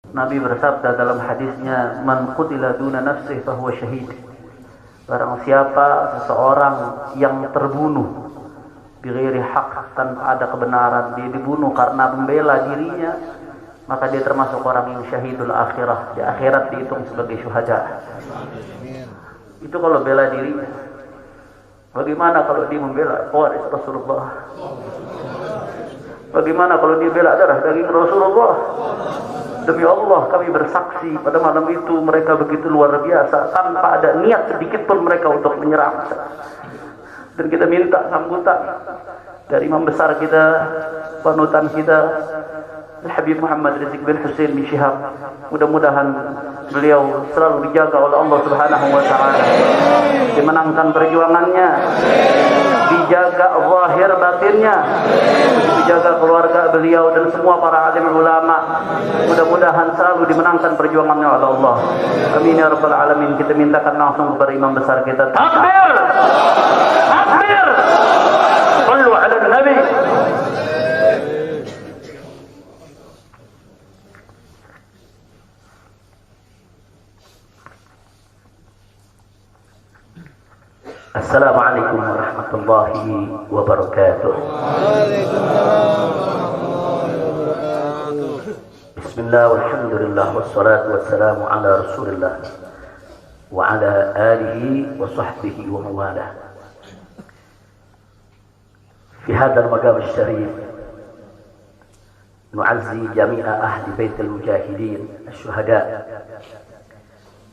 Nabi bersabda dalam hadisnya, "Man qutila duna nafsihi fahuwa syahid." Barang siapa seseorang yang terbunuh bighairi haq, tanpa ada kebenaran, dia dibunuh karena membela dirinya, maka dia termasuk orang yang syahidul akhirah. Di akhirat dihitung sebagai syuhada. Itu kalau bela dirinya. Bagaimana kalau dia membela waris Rasulullah? Bagaimana kalau dia bela darah daging Rasulullah? Demi Allah kami bersaksi pada malam itu mereka begitu luar biasa, tanpa ada niat sedikit pun mereka untuk menyerang. Dan kita minta sambutan dari imam besar kita, panutan kita, Habib Muhammad Rizik bin Hussein bin Syihab. Mudah-mudahan beliau selalu dijaga oleh Allah Subhanahu wa taala, dimenangkan perjuangannya, dijaga zahir batinnya, dijaga keluarga beliau dan semua para alim ulama. Mudah-mudahan selalu dimenangkan perjuangannya oleh Allah. Amin ya rabbal alamin. Kita mintakan langsung kepada imam besar kita. Takbir! Takbir! Sallu ala nabi. Assalamualaikum warahmatullahi wabarakatuh. Bismillah walhamdulillah wassalatu wassalamu ala rasulillah wa ala alihi wa sahbihi wa mawalah. Fi hadzal maqam asy-syarif nu'azzi jami'a ahli baitil mujahidin asy-syuhada.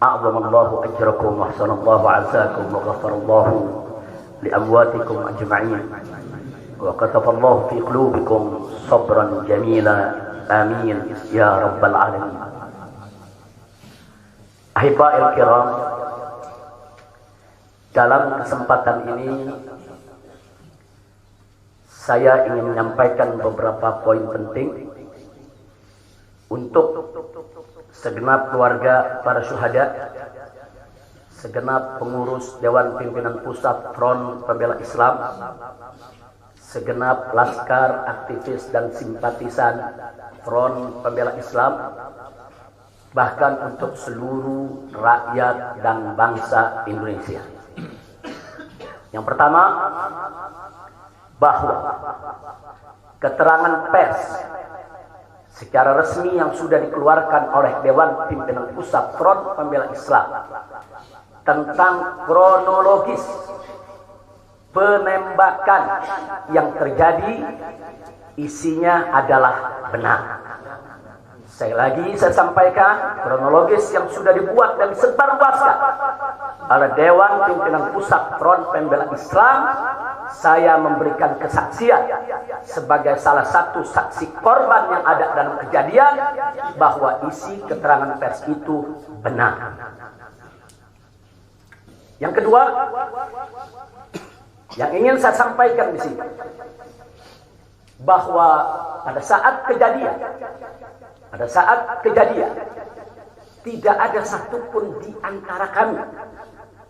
أعظم الله أجركم وأحسن الله عزاكم وغفر الله لأمواتكم أجمعين وكتب الله في قلوبكم صبرا جميلا آمين يا رب العالمين. Ahiba'il kiram, dalam kesempatan ini saya ingin menyampaikan beberapa poin penting untuk segenap keluarga para syuhada, segenap pengurus Dewan Pimpinan Pusat Front Pembela Islam, segenap laskar, aktivis dan simpatisan Front Pembela Islam, bahkan untuk seluruh rakyat dan bangsa Indonesia. Yang pertama, bahwa keterangan pers secara resmi yang sudah dikeluarkan oleh Dewan Pimpinan Pusat Front Pembela Islam tentang kronologis penembakan yang terjadi isinya adalah benar. Saya sampaikan kronologis yang sudah dibuat dan disebarluaskan oleh Dewan Pimpinan Pusat Front Pembela Islam. Saya memberikan kesaksian sebagai salah satu saksi korban yang ada dalam kejadian bahwa isi keterangan pers itu benar. Yang kedua, yang ingin saya sampaikan di sini, bahwa pada saat kejadian tidak ada satupun di antara kami,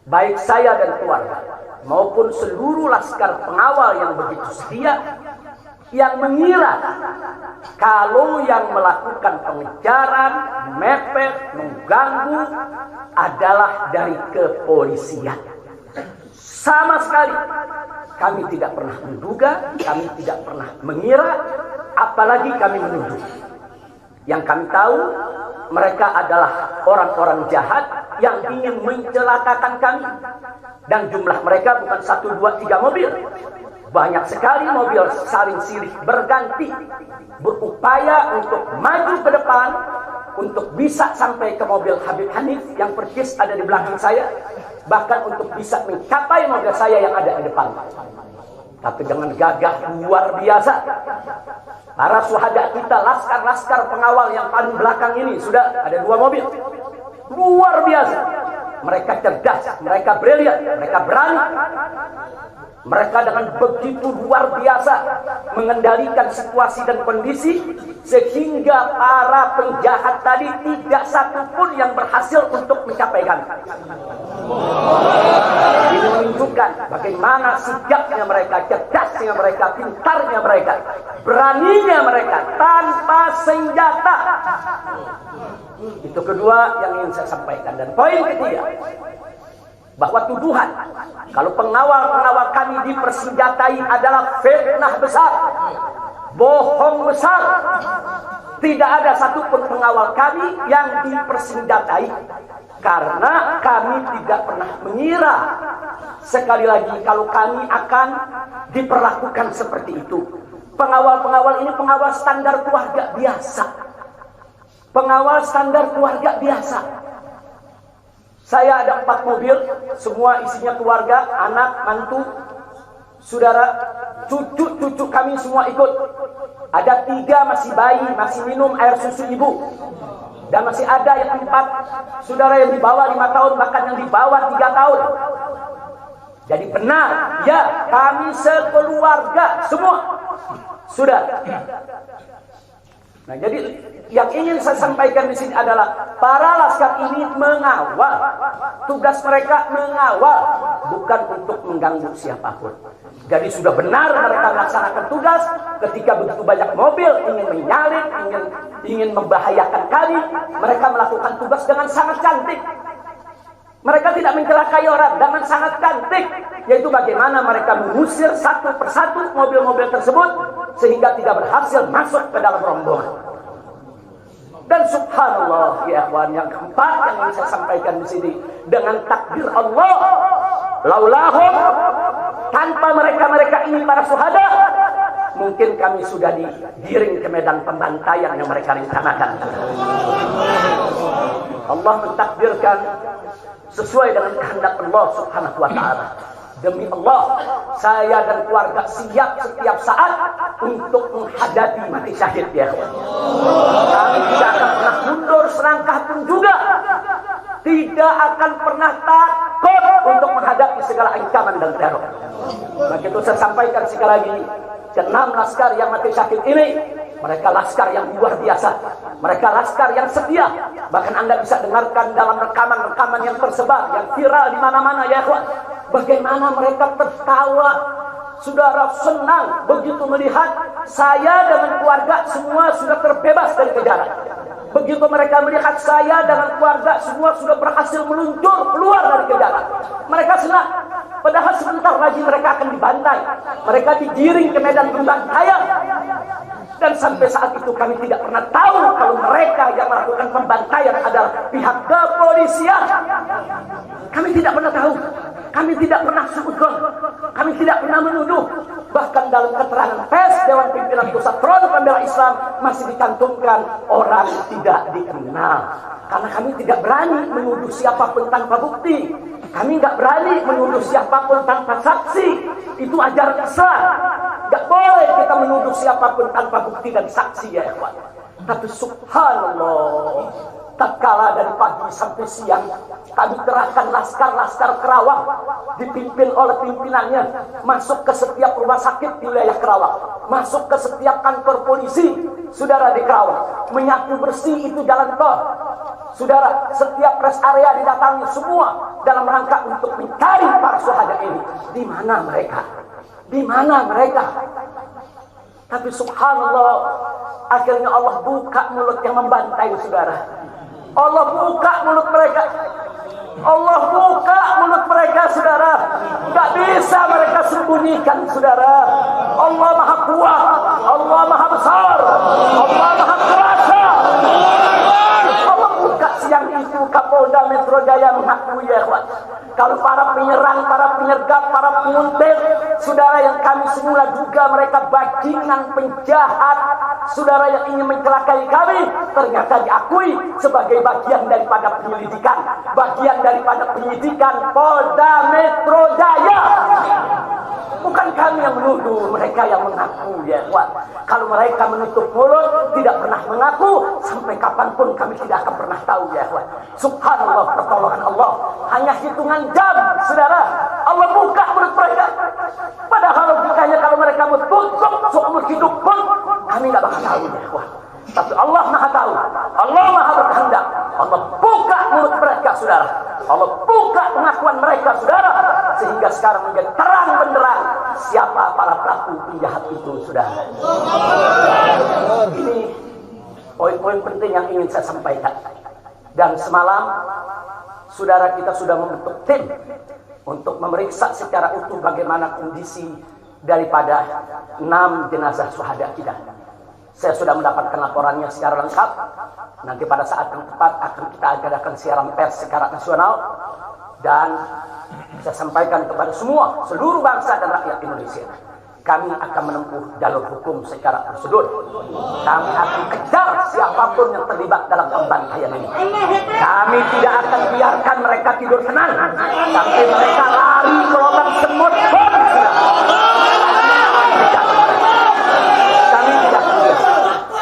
baik saya dan keluarga maupun seluruh laskar pengawal yang begitu setia, yang mengira kalau yang melakukan pengejaran, mepet, mengganggu adalah dari kepolisian. Sama sekali kami tidak pernah menduga, kami tidak pernah mengira, apalagi kami menuduh. Yang kami tahu, mereka adalah orang-orang jahat yang ingin mencelakakan kami. Dan jumlah mereka bukan 1, 2, 3 mobil. Banyak sekali mobil saling silih berganti, berupaya untuk maju ke depan, untuk bisa sampai ke mobil Habib Hanif yang persis ada di belakang saya, bahkan untuk bisa mencapai mobil saya yang ada di depan. Tapi dengan gagah luar biasa, para syuhada kita, laskar-laskar pengawal yang paling belakang ini, sudah ada 2 mobil. Luar biasa. Mereka cerdas, mereka brilian, mereka berani. Mereka dengan begitu luar biasa mengendalikan situasi dan kondisi, sehingga para penjahat tadi tidak satupun yang berhasil untuk mencapai kami. Ini menunjukkan bagaimana sigapnya mereka, cerdasnya mereka, pintarnya mereka beraninya mereka tanpa senjata. Itu kedua yang ingin saya sampaikan. Dan poin ketiga, bahwa tuduhan kalau pengawal-pengawal kami dipersenjatai adalah fitnah besar, bohong besar. Tidak ada satupun pengawal kami yang dipersenjatai, karena kami tidak pernah mengira sekali lagi kalau kami akan diperlakukan seperti itu. Pengawal-pengawal ini pengawal standar keluarga biasa. Pengawal standar keluarga biasa. Saya ada 4 mobil, semua isinya keluarga, anak, mantu, saudara, cucu-cucu kami semua ikut. Ada 3 masih bayi, masih minum air susu ibu. Dan masih ada yang 4 saudara yang di bawah 5 tahun, bahkan yang di bawah 3 tahun. Jadi benar, ya, kami sekeluarga semua. Sudah. Nah, jadi yang ingin saya sampaikan di sini adalah para laskar ini mengawal. Tugas mereka mengawal, bukan untuk mengganggu siapapun. Jadi sudah benar mereka melaksanakan tugas. Ketika begitu banyak mobil ingin menyalip, ingin membahayakan kami, mereka melakukan tugas dengan sangat cantik. Mereka tidak mencelakai orang dengan sangat cantik, yaitu bagaimana mereka mengusir satu persatu mobil-mobil tersebut sehingga tidak berhasil masuk ke dalam rombongan. Dan subhanallah, ya ikhwan, yang keempat yang ingin saya sampaikan di sini, dengan takdir Allah, laulahum, tanpa mereka ini para syuhada, mungkin kami sudah digiring ke medan pembantaian yang mereka rencanakan. Allah mentakdirkan sesuai dengan kehendak Allah Subhanahu wa taala. Demi Allah, saya dan keluarga siap setiap saat untuk menghadapi mati syahid, ya. Kami tidak akan pernah mundur selangkah pun juga. Tidak akan pernah takut untuk menghadapi segala ancaman dan teror. Maka itu saya sampaikan sekali lagi, ke-6 laskar yang mati syahid ini, mereka laskar yang luar biasa. Mereka laskar yang setia. Bahkan Anda bisa dengarkan dalam rekaman-rekaman yang tersebar, yang viral di mana-mana, ya ikhwan. Bagaimana mereka tertawa, saudara, senang begitu melihat saya dengan keluarga semua sudah terbebas dari kejaran. Begitu mereka melihat saya dengan keluarga semua sudah berhasil meluncur keluar dari kejaran, mereka senang. Padahal sebentar lagi mereka akan dibantai. Mereka digiring ke medan pembantaian. Dan sampai saat itu kami tidak pernah tahu kalau mereka yang melakukan pembantaian adalah pihak kepolisian. Kami tidak pernah tahu. Kami tidak pernah suudzon. Kami tidak pernah menuduh. Bahkan dalam keterangan pers Dewan Pimpinan Pusat Front Pembela Islam masih dicantumkan orang tidak dikenal. Karena kami tidak berani menuduh siapapun tanpa bukti. Kami nggak berani menuduh siapapun tanpa saksi. Itu ajaran Islam. Nggak boleh kita menuduh siapapun tanpa bukti dan saksi, ya ikhwan. Tapi subhanallah, tatkala dari pagi sampai siang kami kerahkan laskar-laskar Kerawang dipimpin oleh pimpinannya masuk ke setiap rumah sakit di wilayah Kerawang, masuk ke setiap kantor polisi, saudara, di Kerawang, menyapu bersih itu jalan tol. Saudara, setiap rest area didatangi semua dalam rangka untuk mencari para syuhada ini. Di mana mereka? Di mana mereka? Tapi subhanallah, akhirnya Allah buka mulut yang membantai, saudara. Allah buka mulut mereka. Allah buka mulut mereka, saudara. Gak bisa mereka sembunyikan, saudara. Allah Maha Kuat, Allah Maha Besar, Allah Maha Kuasa. Allah buka siang itu. Kapolda Metro Jaya mengakui, ya ikhwan, kalau para penyerang, para penyergap, para penguntit, saudara, yang kami semula duga mereka bajingan penjahat, saudara, yang ingin mencelakai kami, ternyata diakui sebagai bagian daripada penyelidikan, bagian daripada penyidikan Polda Metro Jaya. Bukan kami yang menuduh, mereka yang mengaku, ya ikhwan. Kalau mereka menutup mulut, tidak pernah mengaku, sampai kapanpun kami tidak akan pernah tahu, ya ikhwan. Subhanallah, pertolongan Allah hanya hitungan jam, saudara. Allah buka mulut mereka. Padahal logikanya kalau mereka mau tutup seumur hidup pun kami nggak bakal tahu, ya ikhwan. Tapi Allah Maha tahu, Allah Maha berkehendak. Allah buka mulut mereka, saudara. Allah buka pengakuan mereka, saudara, sehingga sekarang menjadi terang benderang siapa para pelaku penjahat itu, sudah. Ini poin-poin penting yang ingin saya sampaikan. Dan semalam saudara kita sudah membentuk tim untuk memeriksa secara utuh bagaimana kondisi daripada 6 jenazah syuhada kita. Saya sudah mendapatkan laporannya secara lengkap. Nanti pada saat yang tepat akan kita adakan siaran pers secara nasional. Dan saya sampaikan kepada semua, seluruh bangsa dan rakyat Indonesia, kami akan menempuh jalur hukum secara prosedur. Kami akan kejar siapapun yang terlibat dalam pembantaian ini. Kami tidak akan biarkan mereka tidur tenang sampai mereka lari ke lubang semut. Kami tidak akan.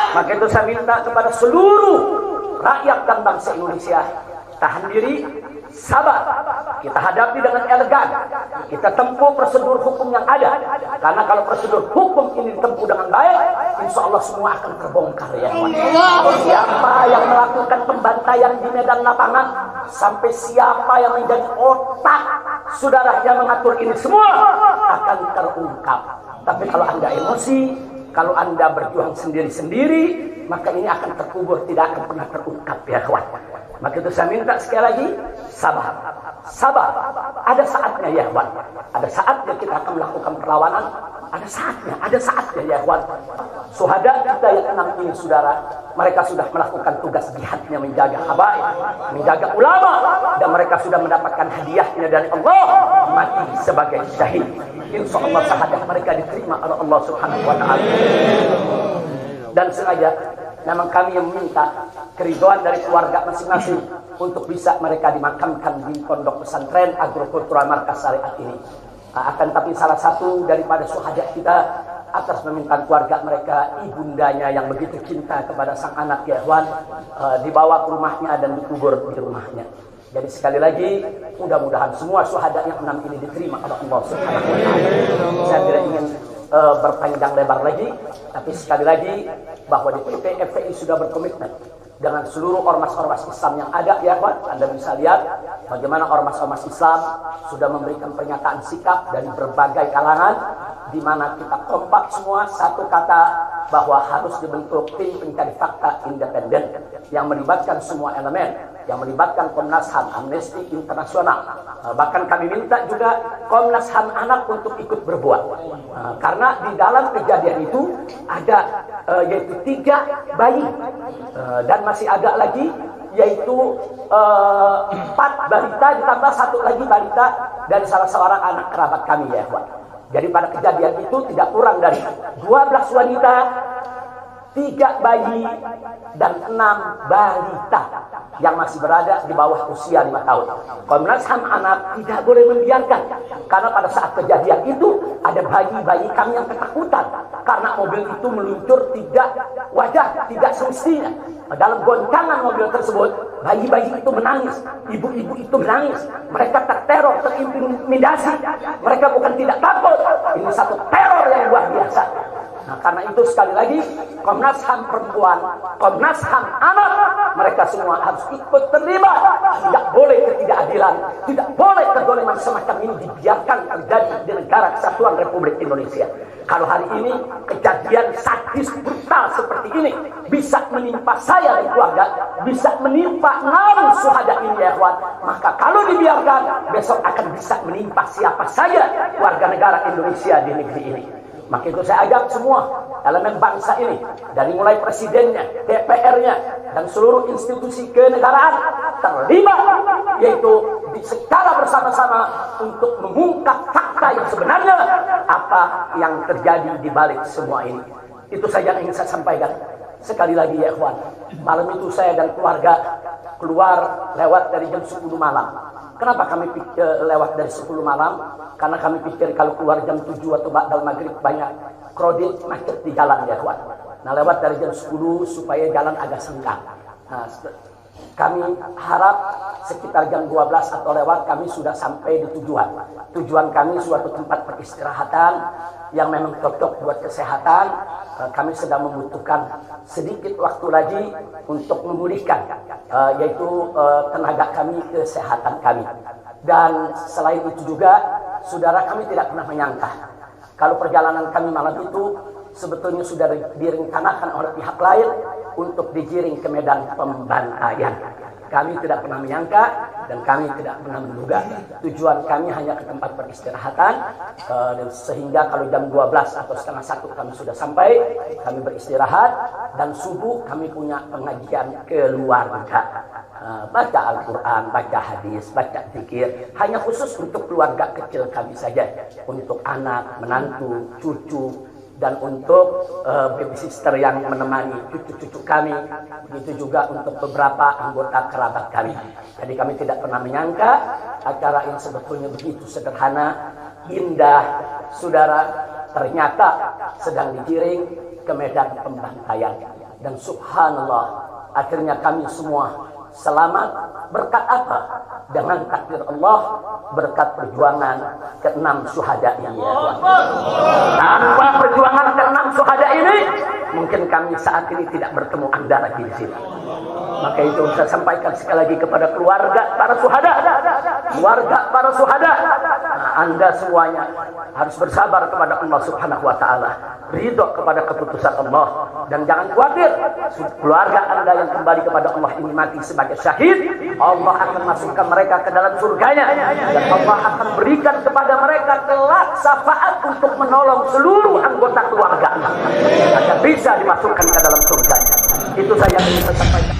Maka itu saya minta kepada seluruh rakyat dan bangsa Indonesia, tahan diri, sabar. Kita hadapi dengan elegan. Kita tempuh prosedur hukum yang ada. Karena kalau prosedur hukum ini ditempuh dengan baik, insya Allah semua akan terbongkar, ya. Siapa yang melakukan pembantaian di medan lapangan, sampai siapa yang menjadi otak saudara yang mengatur ini semua akan terungkap. Tapi kalau Anda emosi, kalau Anda berjuang sendiri-sendiri, maka ini akan terkubur, tidak akan pernah terungkap, ya kawan. Maka itu saya minta sekali lagi, sabar. Sabar. Ada saatnya, ya kawan. Ada saatnya kita akan melakukan perlawanan. Ada saatnya, ya kawan. Syuhada kita yang 6 ini, saudara, mereka sudah melakukan tugas jihadnya, menjaga habaib, menjaga ulama, dan mereka sudah mendapatkan hadiahnya dari Allah, mati sebagai syahid. Insya Allah syahadat mereka diterima oleh Allah Subhanahu wa Ta'ala. Dan sengaja memang kami yang meminta keridhaan dari keluarga masing-masing untuk bisa mereka dimakamkan di pondok pesantren agrokultural markas syariat ini. Akan tapi salah satu daripada syuhada kita atas permintaan keluarga mereka, ibundanya yang begitu cinta kepada sang anak, ya ikhwan, dibawa ke rumahnya dan dikubur di rumahnya. Jadi sekali lagi, mudah-mudahan semua syuhada yang 6 ini diterima oleh Allah Subhanahu wa Ta'ala. Saya tidak ingin berpanjang lebar lagi, tapi sekali lagi bahwa di PT FPI sudah berkomitmen dengan seluruh ormas-ormas Islam yang ada, ya kawan. Anda bisa lihat bagaimana ormas-ormas Islam sudah memberikan pernyataan sikap dari berbagai kalangan, di mana kita kompak semua satu kata bahwa harus dibentuk tim pencari fakta independen yang melibatkan semua elemen, yang melibatkan Komnas HAM, Amnesty Internasional. Bahkan kami minta juga Komnas HAM anak untuk ikut berbuat. Karena di dalam kejadian itu ada yaitu 3 bayi dan masih ada lagi yaitu 4 balita ditambah 1 lagi balita dari salah seorang anak kerabat kami, ya Pak. Jadi pada kejadian itu tidak kurang dari 12 wanita, 3 bayi, dan 6 balita yang masih berada di bawah usia 5 tahun. Komnas HAM anak tidak boleh membiarkan, karena pada saat kejadian itu ada bayi-bayi kami yang ketakutan karena mobil itu meluncur tidak wajar, tidak semestinya. Dalam goncangan mobil tersebut, bayi-bayi itu menangis, ibu-ibu itu menangis, mereka terteror, terintimidasi. Mereka bukan tidak takut, ini satu teror yang luar biasa. Nah, karena itu sekali lagi Komnas HAM perempuan, Komnas HAM anak, mereka semua harus ikut terlibat. Tidak boleh ketidakadilan, tidak boleh kezaliman semacam ini dibiarkan terjadi di negara kesatuan Republik Indonesia. Kalau hari ini kejadian sadis brutal seperti ini bisa menimpa saya dan keluarga, bisa menimpa 6 syuhada ini, ya kawan, maka kalau dibiarkan besok akan bisa menimpa siapa saja warga negara Indonesia di negeri ini. Maka itu saya ajak semua elemen bangsa ini, dari mulai presidennya, DPR-nya, dan seluruh institusi kenegaraan terlibat, yaitu secara bersama-sama untuk mengungkap fakta yang sebenarnya apa yang terjadi di balik semua ini. Itu saja yang ingin saya sampaikan. Sekali lagi, ya ikhwan, malam itu saya dan keluarga keluar lewat dari jam 10 malam. Kenapa kami lewat dari 10 malam? Karena kami pikir kalau keluar jam 7 atau ba'dal maghrib banyak krodit macet di jalan, ya kawan. Nah, lewat dari jam 10 supaya jalan agak senggang. Nah, kami harap sekitar jam 12 atau lewat kami sudah sampai di tujuan. Tujuan kami suatu tempat peristirahatan yang memang cocok buat kesehatan. Kami sedang membutuhkan sedikit waktu lagi untuk memulihkan yaitu tenaga kami, kesehatan kami. Dan selain itu juga, saudara, kami tidak pernah menyangka Kalau perjalanan kami malam itu sebetulnya sudah direncanakan oleh pihak lain untuk digiring ke medan pembantaian. Kami tidak pernah menyangka dan kami tidak pernah menduga. Tujuan kami hanya ke tempat peristirahatan, dan sehingga kalau jam 12 atau setengah 1 kami sudah sampai, kami beristirahat, dan subuh kami punya pengajian keluarga. Baca Al-Quran, baca hadis, baca zikir, hanya khusus untuk keluarga kecil kami saja, untuk anak, menantu, cucu, dan untuk babysitter yang menemani cucu-cucu kami, begitu juga untuk beberapa anggota kerabat kami. Jadi kami tidak pernah menyangka acara yang sebetulnya begitu sederhana, indah, saudara, ternyata sedang digiring ke medan pembantaian. Dan subhanallah, akhirnya kami semua selamat. Berkat apa? Dengan takdir Allah, berkat perjuangan ke-6 syuhada ini. Tanpa perjuangan ke-6 syuhada ini, mungkin kami saat ini tidak bertemu Anda lagi di sini. Maka itu saya sampaikan sekali lagi kepada keluarga para syuhada. Keluarga para syuhada, Anda semuanya harus bersabar kepada Allah Subhanahu wa taala, ridho kepada keputusan Allah, dan jangan khawatir, keluarga Anda yang kembali kepada Allah ini mati sebagai syahid, Allah akan masukkan mereka ke dalam surganya, dan Allah akan berikan kepada mereka kelak syafaat untuk menolong seluruh anggota keluarga agar bisa dimasukkan ke dalam surganya. Itu saya yang ingin saya sampaikan.